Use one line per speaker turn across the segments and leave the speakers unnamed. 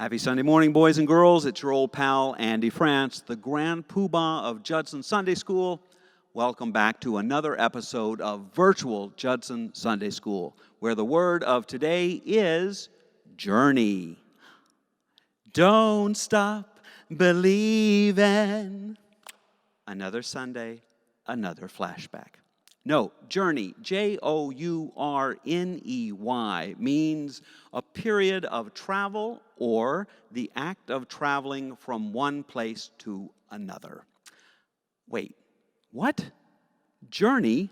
Happy Sunday morning, boys and girls. It's your old pal, Andy France, the Grand Poobah of Judson Sunday School. Welcome back to another episode of Virtual Judson Sunday School, where the word of today is journey. Don't stop believing. Another Sunday, another flashback. No, journey, Journey, means a period of travel or the act of traveling from one place to another. Wait, what? Journey?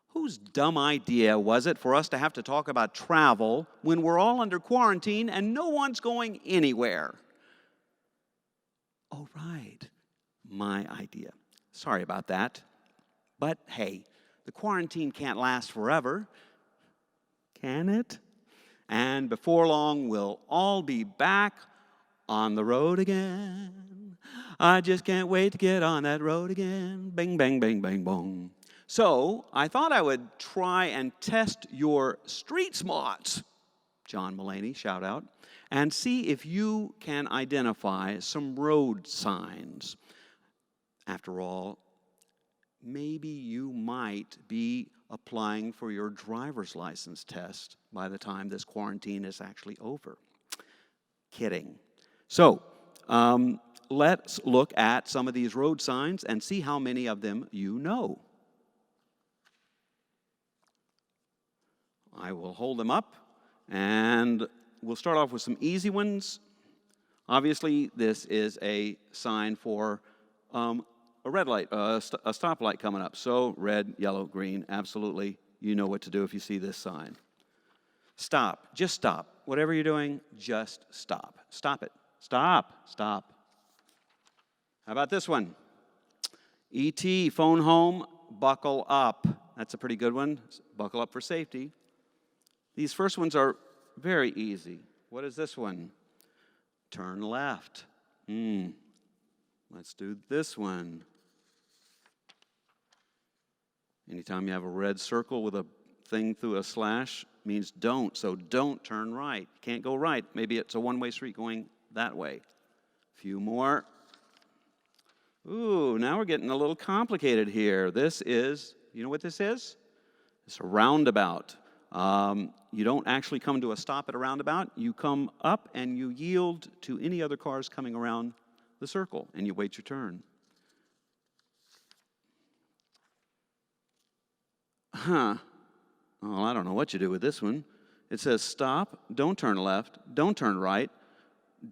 Whose dumb idea was it for us to have to talk about travel when we're all under quarantine and no one's going anywhere? Oh, right, my idea. Sorry about that. But hey, the quarantine can't last forever, can it? And before long, we'll all be back on the road again. I just can't wait to get on that road again. Bang, bang, bang, bang, bong. So I thought I would try and test your street smarts, John Mulaney, shout out, and see if you can identify some road signs. After all, maybe you might be applying for your driver's license test by the time this quarantine is actually over. Kidding. So, let's look at some of these road signs and see how many of them you know. I will hold them up, and we'll start off with some easy ones. Obviously, this is a sign for a red light, a stoplight coming up. So red, yellow, green, absolutely. You know what to do if you see this sign. Stop. Just stop. Whatever you're doing, just stop. Stop it. Stop. Stop. How about this one? E.T., phone home, buckle up. That's a pretty good one. Buckle up for safety. These first ones are very easy. What is this one? Turn left. Let's do this one. Anytime you have a red circle with a thing through a slash, means don't, so don't turn right. You can't go right. Maybe it's a one-way street going that way. A few more. Ooh, now we're getting a little complicated here. This is, you know what this is? It's a roundabout. You don't actually come to a stop at a roundabout. You come up and you yield to any other cars coming around the circle, and you wait your turn. Well, I don't know what you do with this one. It says stop, don't turn left, don't turn right,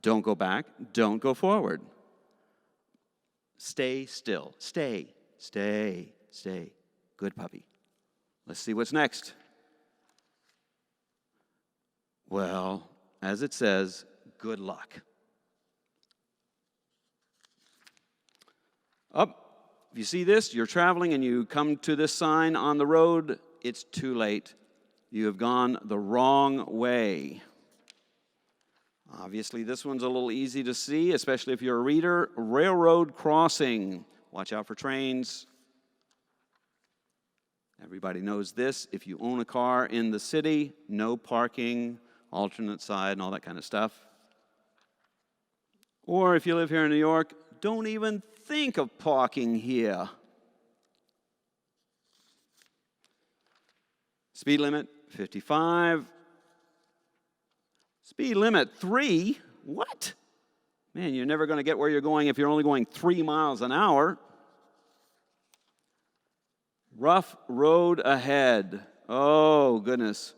don't go back, don't go forward. Stay still. Stay, stay, stay. Good puppy. Let's see what's next. Well, as it says, good luck. Up. If you see this, you're traveling and you come to this sign on the road, it's too late. You have gone the wrong way. Obviously, this one's a little easy to see, especially if you're a reader. Railroad crossing. Watch out for trains. Everybody knows this. If you own a car in the city, no parking, alternate side, and all that kind of stuff. Or if you live here in New York, don't even think of parking here. Speed limit, 55. Speed limit, 3. What? Man, you're never going to get where you're going if you're only going 3 miles an hour. Rough road ahead. Oh, goodness.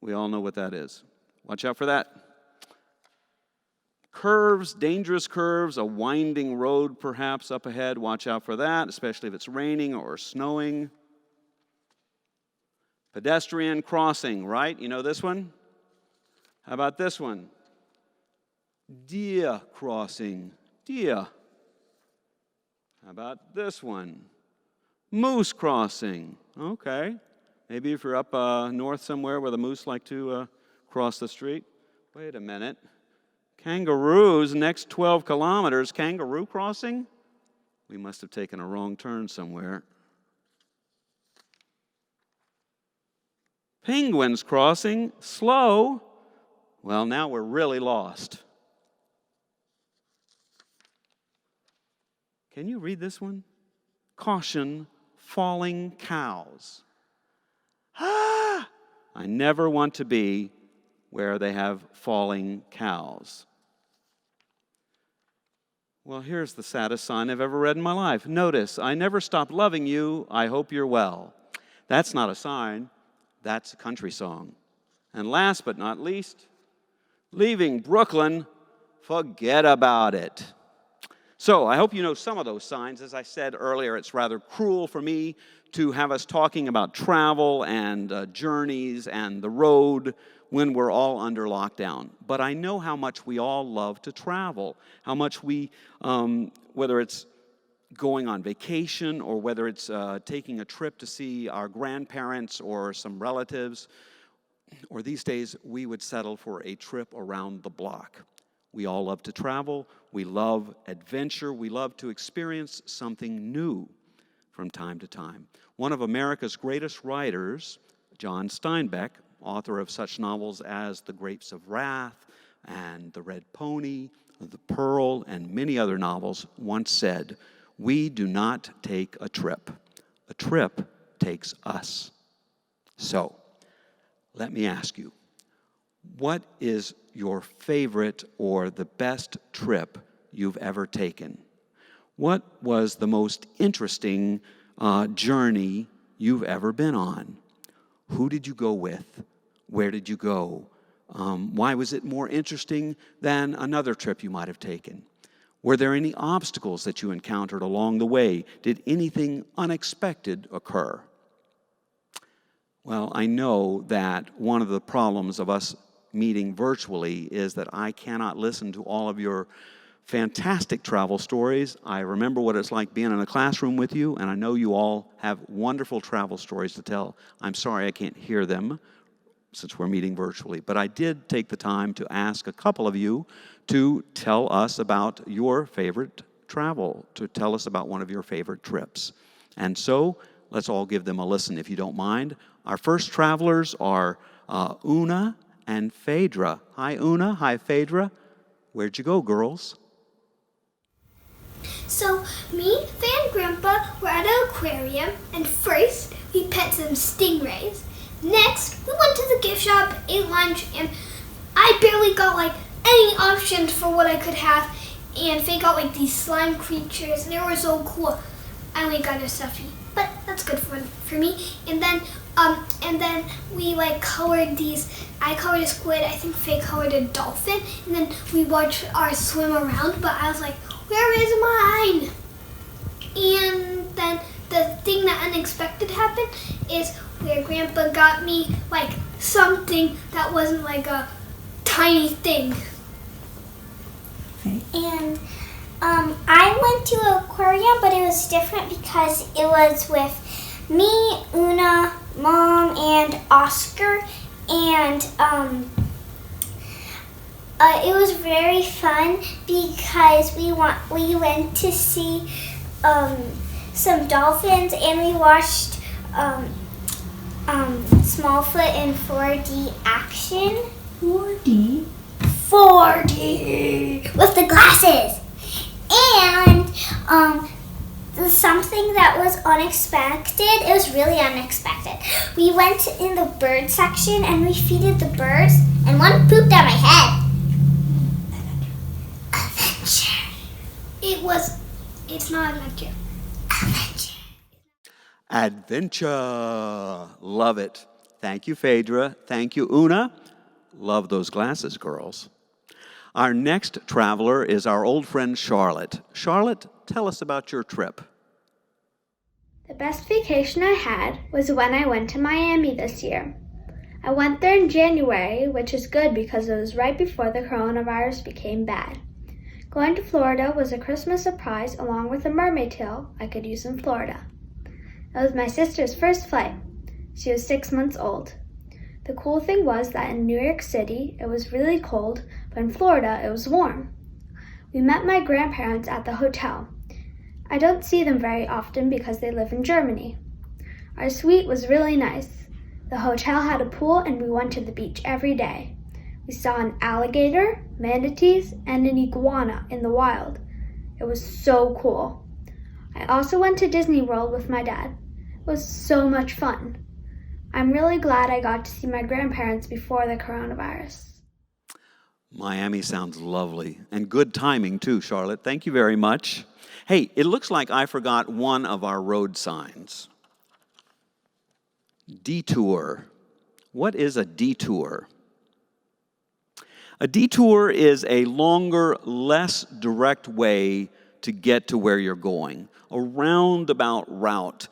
We all know what that is. Watch out for that. Curves, dangerous curves, a winding road perhaps up ahead. Watch out for that, especially if it's raining or snowing. Pedestrian crossing, right? You know this one? How about this one? Deer crossing. Deer. How about this one? Moose crossing. Okay. Maybe if you're up north somewhere where the moose like to cross the street. Wait a minute. Kangaroos, next 12 kilometers, kangaroo crossing? We must have taken a wrong turn somewhere. Penguins crossing, slow. Well, now we're really lost. Can you read this one? Caution, falling cows. Ah! I never want to be where they have falling cows. Well, here's the saddest sign I've ever read in my life. Notice, I never stopped loving you. I hope you're well. That's not a sign. That's a country song. And last but not least, leaving Brooklyn, forget about it. So I hope you know some of those signs. As I said earlier, it's rather cruel for me to have us talking about travel and journeys and the road when we're all under lockdown. But I know how much we all love to travel, how much we, whether it's going on vacation or whether it's taking a trip to see our grandparents or some relatives, or these days we would settle for a trip around the block. We all love to travel. We love adventure. We love to experience something new from time to time. One of America's greatest writers, John Steinbeck, author of such novels as The Grapes of Wrath and The Red Pony, The Pearl, and many other novels, once said, "We do not take a trip takes us." So, let me ask you, what is your favorite or the best trip you've ever taken? What was the most interesting journey you've ever been on? Who did you go with? Where did you go? Why was it more interesting than another trip you might have taken? Were there any obstacles that you encountered along the way? Did anything unexpected occur? Well, I know that one of the problems of us meeting virtually is that I cannot listen to all of your fantastic travel stories. I remember what it's like being in a classroom with you, and I know you all have wonderful travel stories to tell. I'm sorry I can't hear them since we're meeting virtually, but I did take the time to ask a couple of you to tell us about your favorite travel, to tell us about one of your favorite trips. And so, let's all give them a listen if you don't mind. Our first travelers are Una and Phaedra. Hi, Una. Hi, Phaedra. Where'd you go, girls?
So, me, Faye, and Grandpa were at an aquarium, and first, we pet some stingrays. Next, we went to the gift shop, ate lunch, and I barely got, any options for what I could have, and Faye got, these slime creatures, and they were so cool. I only got a stuffy, but that's good for me. And then we, colored these. I colored a squid, I think Faye colored a dolphin, and then we watched ours swim around, but I was like, where is mine? And then the thing that unexpected happened is where Grandpa got me something that wasn't a tiny thing.
Okay. And I went to an aquarium, but it was different because it was with me, Una, Mom, and Oscar, and it was very fun because we went to see some dolphins, and we watched Smallfoot in 4D action.
4D?
4D! With the glasses! And something that was unexpected, it was really unexpected. We went in the bird section and we feeded the birds, and one pooped on my head. Adventure.
It's not adventure.
Adventure.
Adventure. Love it. Thank you, Phaedra. Thank you, Una. Love those glasses, girls. Our next traveler is our old friend Charlotte. Charlotte, tell us about your trip.
The best vacation I had was when I went to Miami this year. I went there in January, which is good because it was right before the coronavirus became bad. Going to Florida was a Christmas surprise along with a mermaid tail I could use in Florida. It was my sister's first flight. She was 6 months old. The cool thing was that in New York City it was really cold, but in Florida it was warm. We met my grandparents at the hotel. I don't see them very often because they live in Germany. Our suite was really nice. The hotel had a pool and we went to the beach every day. We saw an alligator, manatees, and an iguana in the wild. It was so cool. I also went to Disney World with my dad. It was so much fun. I'm really glad I got to see my grandparents before the coronavirus.
Miami sounds lovely, and good timing too, Charlotte. Thank you very much. Hey, it looks like I forgot one of our road signs. Detour. What is a detour? A detour is a longer, less direct way to get to where you're going. A roundabout route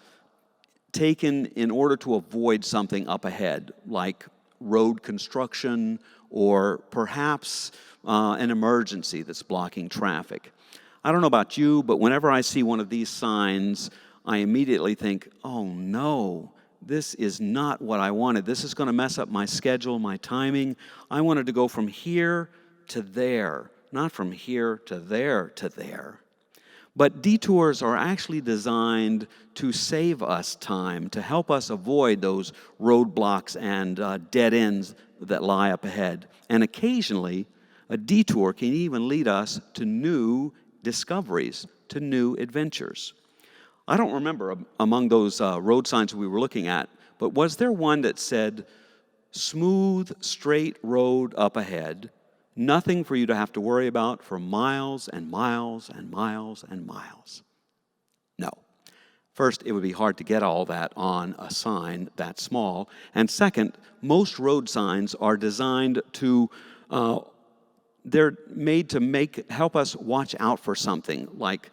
taken in order to avoid something up ahead, like road construction or perhaps an emergency that's blocking traffic. I don't know about you, but whenever I see one of these signs, I immediately think, oh no, this is not what I wanted. This is going to mess up my schedule, my timing. I wanted to go from here to there, not from here to there to there. But detours are actually designed to save us time, to help us avoid those roadblocks and dead ends that lie up ahead. And occasionally, a detour can even lead us to new discoveries, to new adventures. I don't remember among those road signs we were looking at, but was there one that said, smooth, straight road up ahead, nothing for you to have to worry about for miles and miles and miles and miles? No. First, it would be hard to get all that on a sign that small. And second, most road signs are designed to, they're made to help us watch out for something like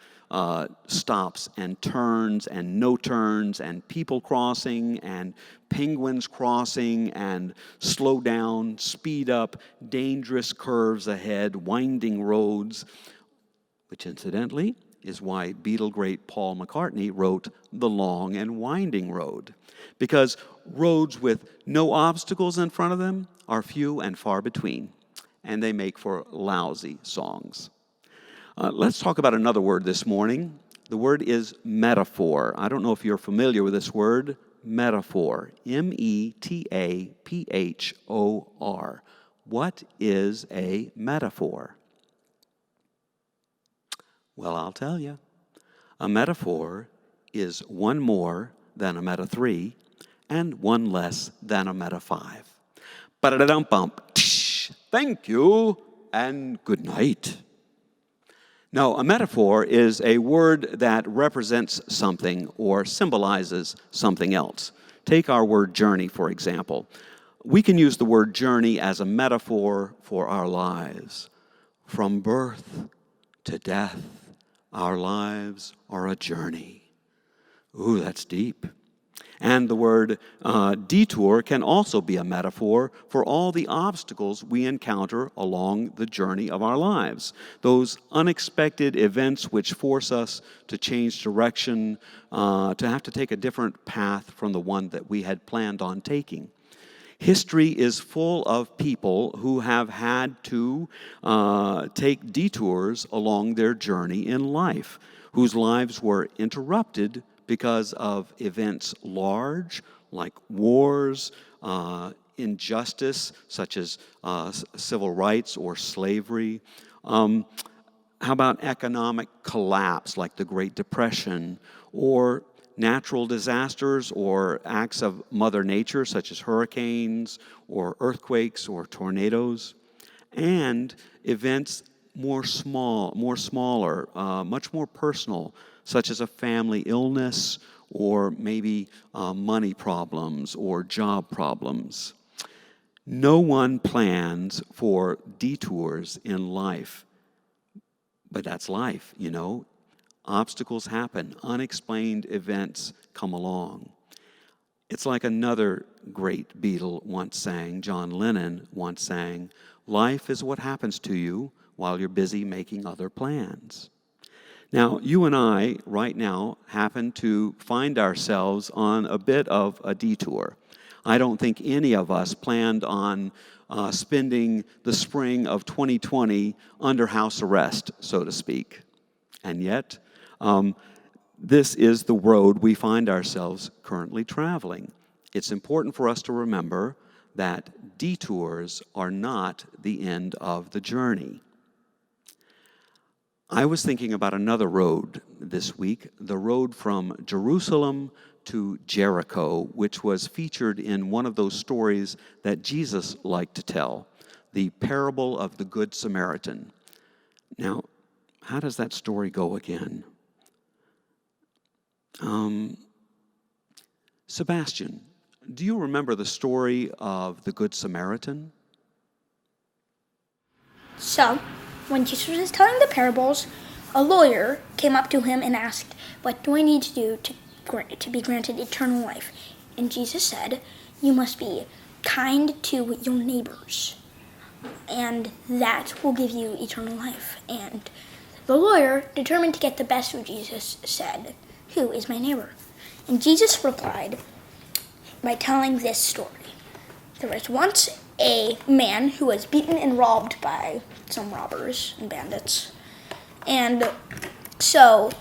stops and turns and no turns and people crossing and penguins crossing and slow down, speed up, dangerous curves ahead, winding roads, which incidentally is why Beatle great Paul McCartney wrote The Long and Winding Road, because roads with no obstacles in front of them are few and far between, and they make for lousy songs. Let's talk about another word this morning. The word is metaphor. I don't know if you're familiar with this word, metaphor. M-E-T-A-P-H-O-R. What is a metaphor? Well, I'll tell you. A metaphor is one more than a meta 3 and one less than a meta 5. Ba-da-dum-bump. Thank you and good night. Now, a metaphor is a word that represents something or symbolizes something else. Take our word journey, for example. We can use the word journey as a metaphor for our lives. From birth to death, our lives are a journey. Ooh, that's deep. And the word detour can also be a metaphor for all the obstacles we encounter along the journey of our lives. Those unexpected events which force us to change direction, to have to take a different path from the one that we had planned on taking. History is full of people who have had to take detours along their journey in life, whose lives were interrupted because of events large, like wars, injustice, such as civil rights or slavery. How about economic collapse, like the Great Depression, or natural disasters or acts of Mother Nature, such as hurricanes or earthquakes or tornadoes, and events much more personal, such as a family illness or maybe money problems or job problems. No one plans for detours in life, but that's life, you know. Obstacles happen, unexplained events come along. It's like another great Beatle once sang, John Lennon once sang, life is what happens to you while you're busy making other plans. Now, you and I, right now, happen to find ourselves on a bit of a detour. I don't think any of us planned on spending the spring of 2020 under house arrest, so to speak. And yet, this is the road we find ourselves currently traveling. It's important for us to remember that detours are not the end of the journey. I was thinking about another road this week, the road from Jerusalem to Jericho, which was featured in one of those stories that Jesus liked to tell, the parable of the Good Samaritan. Now, how does that story go again? Sebastian, do you remember the story of the Good Samaritan?
So, when Jesus was telling the parables, a lawyer came up to him and asked, "What do I need to do to be granted eternal life?" And Jesus said, "You must be kind to your neighbors, and that will give you eternal life." And the lawyer, determined to get the best of Jesus, said, "Who is my neighbor?" And Jesus replied by telling this story. There was once a man who was beaten and robbed by some robbers and bandits. And so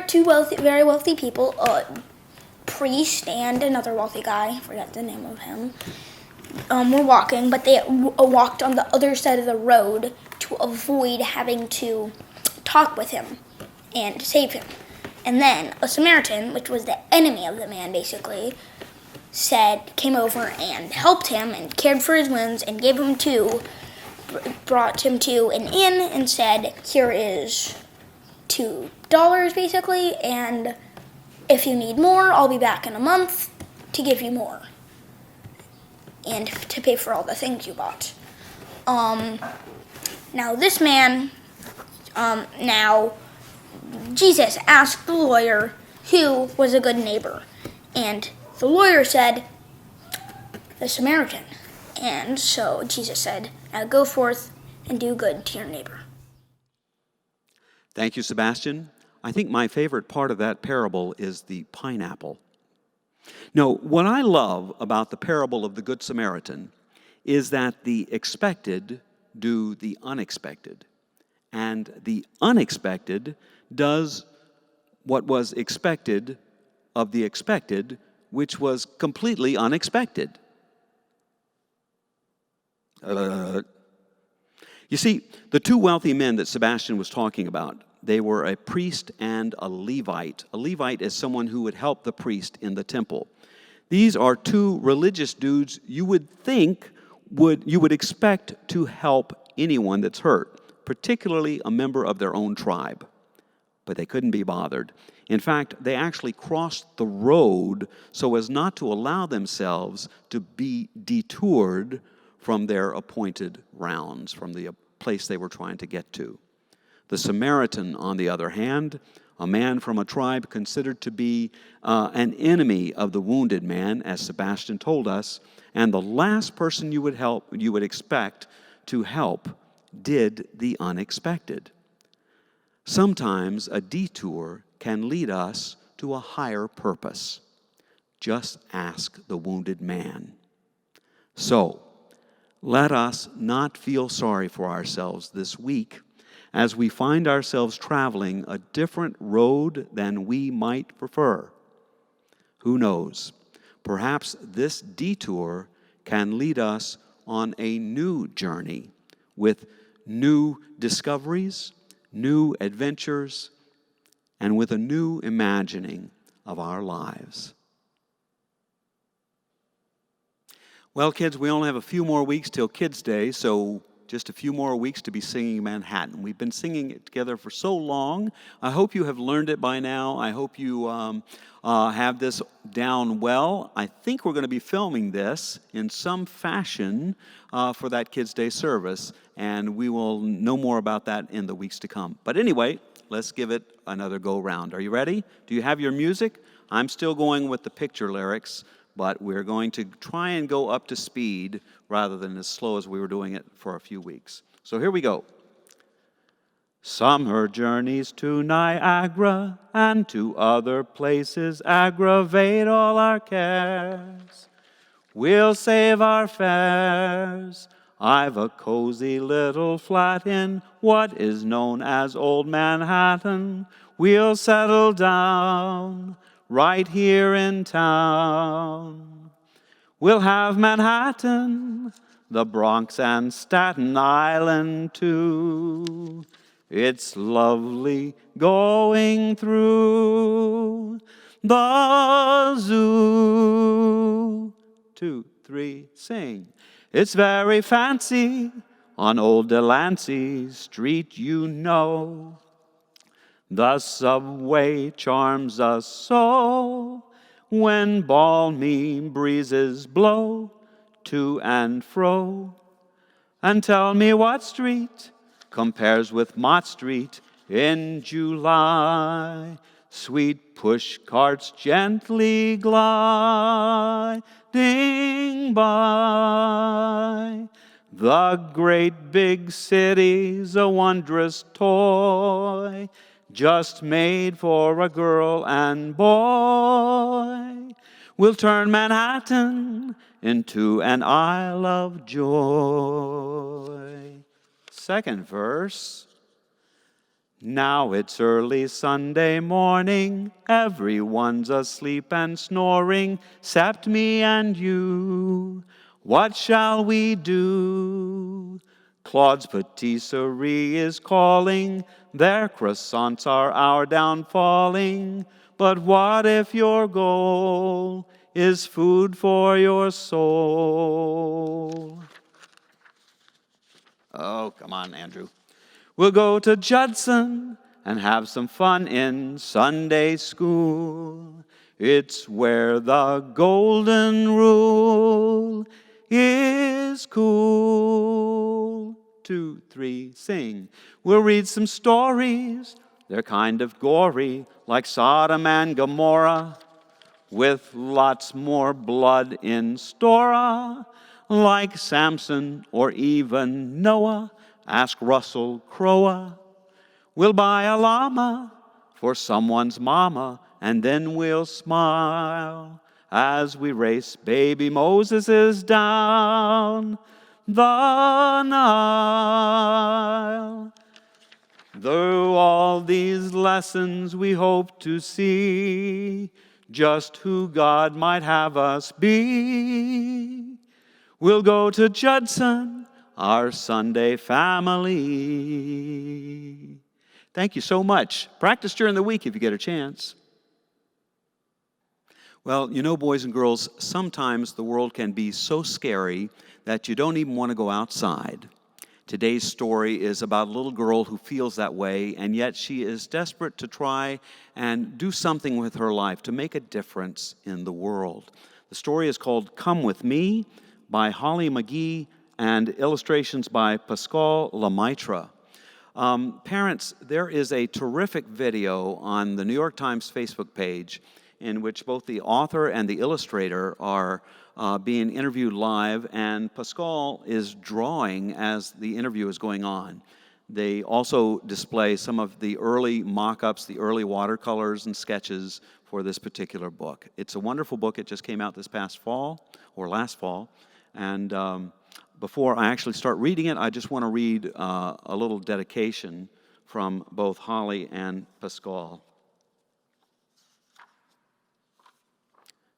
two very wealthy people, a priest and another wealthy guy, I forgot the name of him, were walking, but they walked on the other side of the road to avoid having to talk with him and save him. And then a Samaritan, which was the enemy of the man basically, came over and helped him and cared for his wounds and brought him to an inn and said, "Here is $2 basically, and if you need more, I'll be back in a month to give you more and to pay for all the things you bought." Now this man, Jesus asked the lawyer who was a good neighbor, and the lawyer said, "The Samaritan." And so Jesus said, "Now go forth and do good to your neighbor."
Thank you, Sebastian. I think my favorite part of that parable is the pineapple. No, what I love about the parable of the Good Samaritan is that the expected do the unexpected, and the unexpected does what was expected of the expected, which was completely unexpected. You see, the two wealthy men that Sebastian was talking about, they were a priest and a Levite. A Levite is someone who would help the priest in the temple. These are two religious dudes you would think you would expect to help anyone that's hurt, particularly a member of their own tribe. But they couldn't be bothered. In fact, they actually crossed the road so as not to allow themselves to be detoured from their appointed rounds, from the place they were trying to get to. The Samaritan, on the other hand, a man from a tribe considered to be an enemy of the wounded man, as Sebastian told us, and the last person you would expect to help, did the unexpected. Sometimes a detour can lead us to a higher purpose. Just ask the wounded man. So, let us not feel sorry for ourselves this week as we find ourselves traveling a different road than we might prefer. Who knows? Perhaps this detour can lead us on a new journey with new discoveries, new adventures, and with a new imagining of our lives. Well, kids, we only have a few more weeks till Kids' Day, so just a few more weeks to be singing Manhattan. We've been singing it together for so long. I hope you have learned it by now. I hope you have this down well. I think we're going to be filming this in some fashion for that Kids' Day service, and we will know more about that in the weeks to come. But anyway, let's give it another go-round. Are you ready? Do you have your music? I'm still going with the picture lyrics, but we're going to try and go up to speed rather than as slow as we were doing it for a few weeks. So here we go. Summer journeys to Niagara and to other places aggravate all our cares. We'll save our fares. I've a cozy little flat in what is known as Old Manhattan. We'll settle down right here in town. We'll have Manhattan, the Bronx and Staten Island too. It's lovely going through the zoo. 2, 3, sing. It's very fancy on old Delancey Street, you know. The subway charms us so when balmy breezes blow to and fro. And tell me what street compares with Mott Street in July. Sweet push carts gently gliding by. The great big city's a wondrous toy, just made for a girl and boy. We'll turn Manhattan into an Isle of Joy. Second verse. Now it's early Sunday morning, everyone's asleep and snoring, except me and you. What shall we do? Claude's patisserie is calling, their croissants are our downfalling. But what if your goal is food for your soul? Oh, come on, Andrew. We'll go to Judson and have some fun in Sunday school. It's where the golden rule is cool. 2, 3, sing. We'll read some stories. They're kind of gory, like Sodom and Gomorrah, with lots more blood in store, like Samson or even Noah. Ask Russell Crowe. We'll buy a llama for someone's mama, and then we'll smile as we race baby Moseses down the Nile. Through all these lessons we hope to see just who God might have us be. We'll go to Judson, our Sunday family. Thank you so much. Practice during the week if you get a chance. Well, you know, boys and girls, sometimes the world can be so scary that you don't even want to go outside. Today's story is about a little girl who feels that way, and yet she is desperate to try and do something with her life to make a difference in the world. The story is called Come With Me by Holly Mcgee and illustrations by Pascal Lemaitre. Parents, there is a terrific video on the New York Times Facebook page in which both the author and the illustrator are being interviewed live, and Pascal is drawing as the interview is going on. They also display some of the early mock-ups, the early watercolors and sketches for this particular book. It's a wonderful book. It just came out this past fall, or last fall, and before I actually start reading it, I just want to read a little dedication from both Holly and Pascal.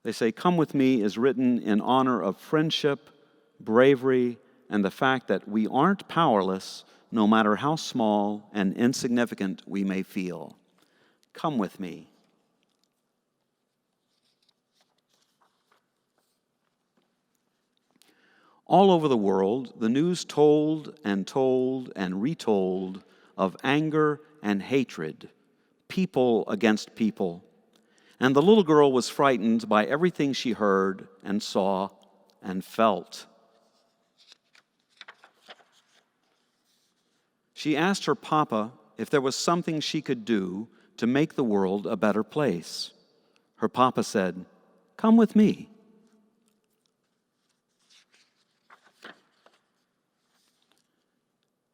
They say, Come With Me is written in honor of friendship, bravery, and the fact that we aren't powerless no matter how small and insignificant we may feel. Come with me. All over the world, the news told and retold of anger and hatred, people against people. And the little girl was frightened by everything she heard and saw and felt. She asked her papa if there was something she could do to make the world a better place. Her papa said, Come with me.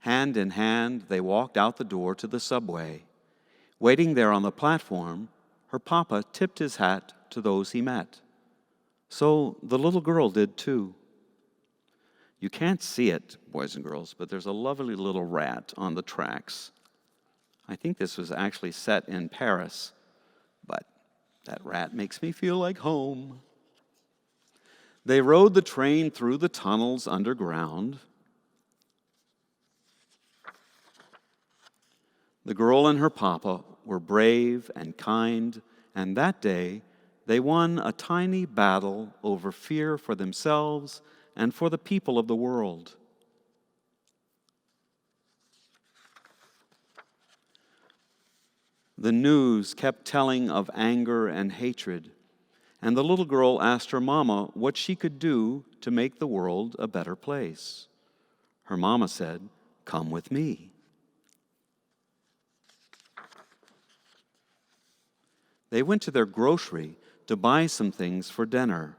Hand in hand, they walked out the door to the subway. Waiting there on the platform, her papa tipped his hat to those he met. So the little girl did too. You can't see it, boys and girls, but there's a lovely little rat on the tracks. I think this was actually set in Paris, but that rat makes me feel like home. They rode the train through the tunnels underground. The girl and her papa were brave and kind, and that day they won a tiny battle over fear for themselves and for the people of the world. The news kept telling of anger and hatred, and the little girl asked her mama what she could do to make the world a better place. Her mama said, "Come with me." They went to their grocery to buy some things for dinner.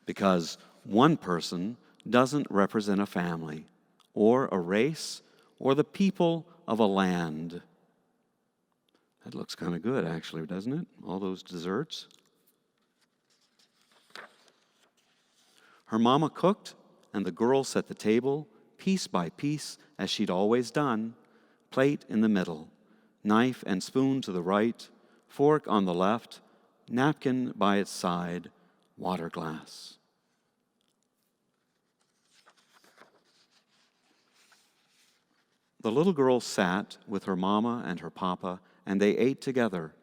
Because one person doesn't represent a family, or a race, or the people of a land. That looks kind of good, actually, doesn't it? All those desserts. Her mama cooked, and the girl set the table, piece by piece, as she'd always done. Plate in the middle, knife and spoon to the right, fork on the left, napkin by its side, water glass. The little girl sat with her mama and her papa, and they ate together.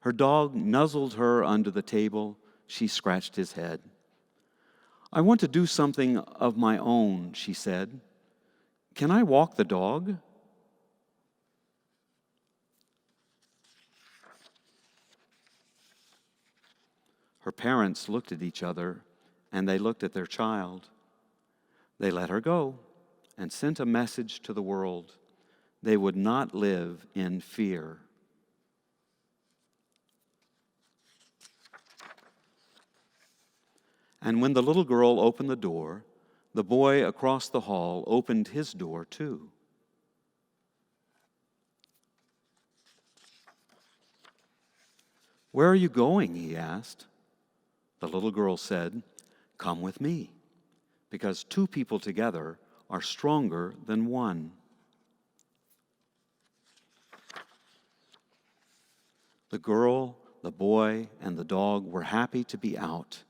Her dog nuzzled her under the table. She scratched his head. "I want to do something of my own," she said. "Can I walk the dog?" Her parents looked at each other, and they looked at their child. They let her go and sent a message to the world. They would not live in fear. And when the little girl opened the door, the boy across the hall opened his door too. "Where are you going?" he asked. The little girl said, "Come with me, because two people together are stronger than one." The girl, the boy, and the dog were happy to be out.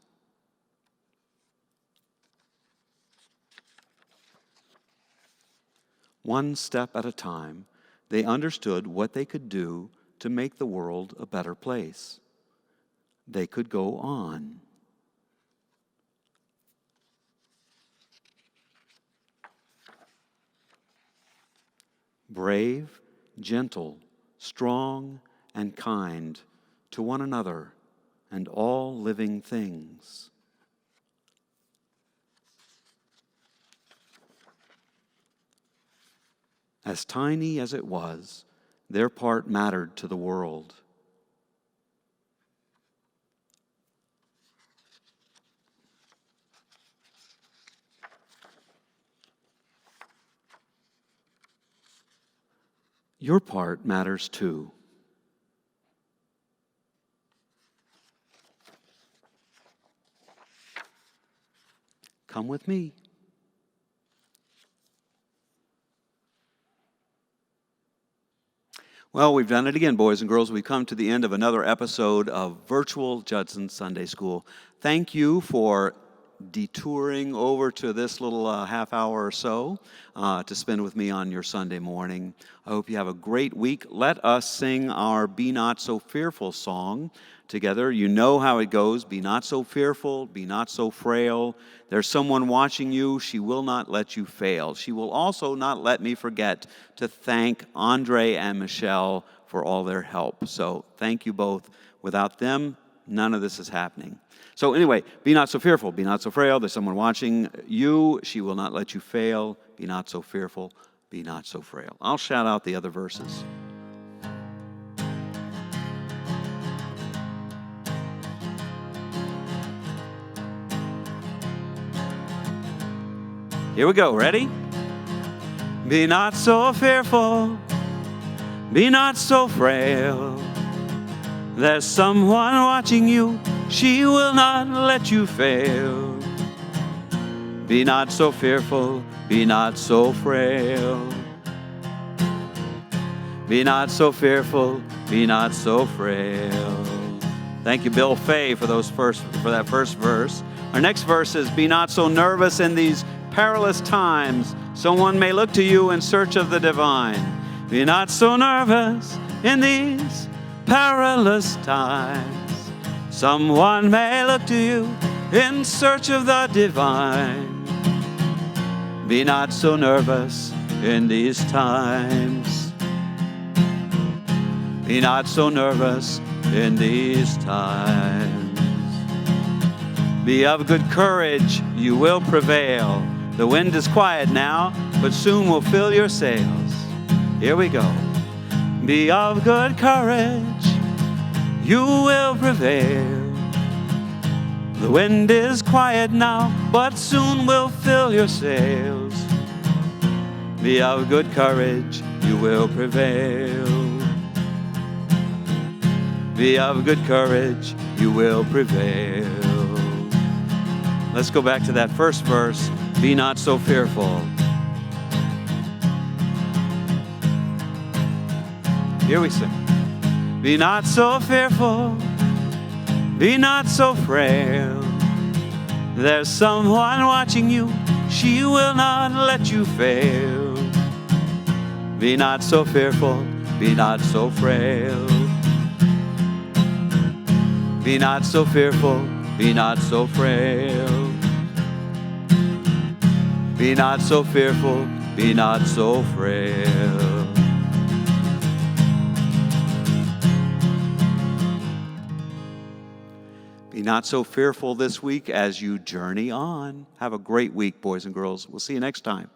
One step at a time, they understood what they could do to make the world a better place. They could go on. Brave, gentle, strong, and kind to one another and all living things. As tiny as it was, their part mattered to the world. Your part matters too. Come with me. Well, we've done it again, boys and girls. We've come to the end of another episode of Virtual Judson Sunday School. Thank you for detouring over to this little half hour or so to spend with me on your Sunday morning. I hope you have a great week. Let us sing our Be Not So Fearful song together. You know how it goes. Be not so fearful, be not so frail. There's someone watching you. She will not let you fail. She will also not let me forget to thank Andre and Michelle for all their help. So thank you both. Without them, none of this is happening. So anyway, be not so fearful, be not so frail. There's someone watching you. She will not let you fail. Be not so fearful, be not so frail. I'll shout out the other verses. Here we go. Ready? Be not so fearful, be not so frail. There's someone watching you. She will not let you fail. Be not so fearful, be not so frail. Be not so fearful, be not so frail. Thank you, Bill Fay, for that first verse. Our next verse is, be not so nervous in these perilous times. Someone may look to you in search of the divine. Be not so nervous in these perilous times. Someone may look to you in search of the divine. Be not so nervous in these times. Be not so nervous in these times. Be of good courage, you will prevail. The wind is quiet now, but soon will fill your sails. Here we go. Be of good courage, you will prevail. The wind is quiet now, but soon will fill your sails. Be of good courage, you will prevail. Be of good courage, you will prevail. Let's go back to that first verse. Be not so fearful. Here we sing. Be not so fearful. Be not so frail. There's someone watching you. She will not let you fail. Be not so fearful. Be not so frail. Be not so fearful, be not so frail. Be not so fearful, be not so frail. Be not so fearful this week as you journey on. Have a great week, boys and girls. We'll see you next time.